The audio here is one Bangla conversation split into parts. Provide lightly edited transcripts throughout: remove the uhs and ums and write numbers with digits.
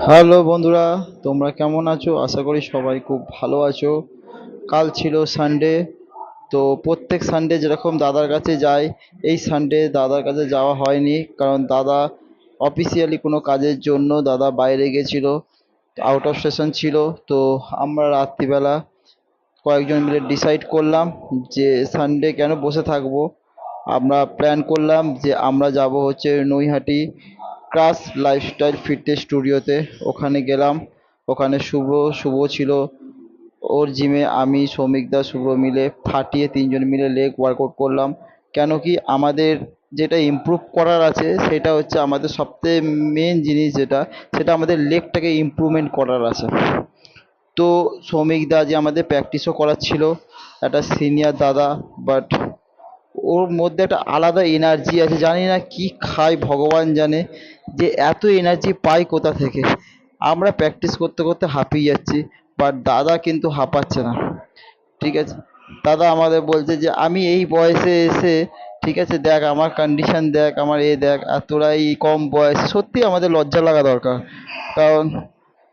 হ্যালো বন্ধুরা, তোমরা কেমন আছো? আশা করি সবাই খুব ভালো আছো। কাল ছিল সানডে। তো প্রত্যেক সানডে যেরকম দাদার কাছে যাই, এই সানডে দাদার কাছে যাওয়া হয়নি, কারণ দাদা অফিসিয়ালি কোনো কাজের জন্য দাদা বাইরে গেছিল, আউট অফ স্টেশন ছিল। তো আমরা রাত্রিবেলা কয়েকজন মিলে ডিসাইড করলাম যে সানডে কেন বসে থাকবো। আমরা প্ল্যান করলাম যে আমরা যাব হচ্ছে নৈহাটি ক্রাশ লাইফস্টাইল ফিটনেস স্টুডিওতে। ওখানে গেলাম। ওখানে শুভ শুভ ছিল ওর জিমে। আমি, সৌমিকদা, শুভ্র মিলে ফাটিয়ে তিনজন মিলে লেগ ওয়ার্কআউট করলাম। কেন কি আমাদের যেটা ইমপ্রুভ করার আছে সেটা হচ্ছে আমাদের সবথেকে মেন জিনিস যেটা, সেটা আমাদের লেগটাকে ইমপ্রুভমেন্ট করার আছে। তো সৌমিকদা যে আমাদের প্র্যাকটিসও করাচ্ছিল, একটা সিনিয়র দাদা, বাট ওর মধ্যে একটা আলাদা এনার্জি আছে। জানি না কি খায় ভগবান জানে, যে এত এনার্জি পাই কোথা থেকে। আমরা প্র্যাকটিস করতে করতে হাঁপিয়ে যাচ্ছি, বাট দাদা কিন্তু হাঁপাচ্ছে না। ঠিক আছে, দাদা আমাদের বলছে যে আমি এই বয়সে এসে, ঠিক আছে দেখ আমার কন্ডিশন, দেখ আমার দেখ, আর তোরা এই কম বয়স। সত্যি আমাদের লজ্জা লাগা দরকার। কারণ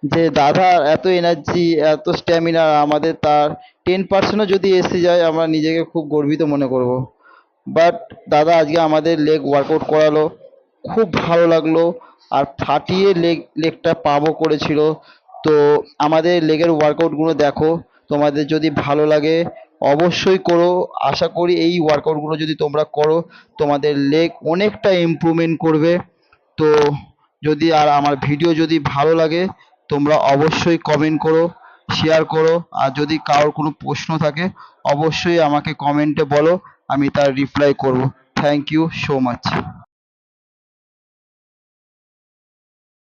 যে দাদার এত এনার্জি, এত স্ট্যামিনা, আমাদের তার 10%ও যদি এসে যায় আমরা নিজেকে খুব গর্বিত মনে করব। বাট দাদা আজকে আমাদের লেগ ওয়ার্কআউট করালো, খুব ভালো লাগলো। আর ফাটিয়ে লেগটা পাবও করেছিল। তো আমাদের লেগের ওয়ার্কআউটগুলো দেখো, তোমাদের যদি ভালো লাগে অবশ্যই করো। আশা করি এই ওয়ার্কআউটগুলো যদি তোমরা করো, তোমাদের লেগ অনেকটা ইমপ্রুভমেন্ট করবে। তো যদি আর আমার ভিডিও যদি ভালো লাগে, তোমরা অবশ্যই কমেন্ট করো, শেয়ার করো। আর যদি কারোর কোনো প্রশ্ন থাকে অবশ্যই আমাকে কমেন্টে বলো, আমি তার রিপ্লাই করব। Thank you so much.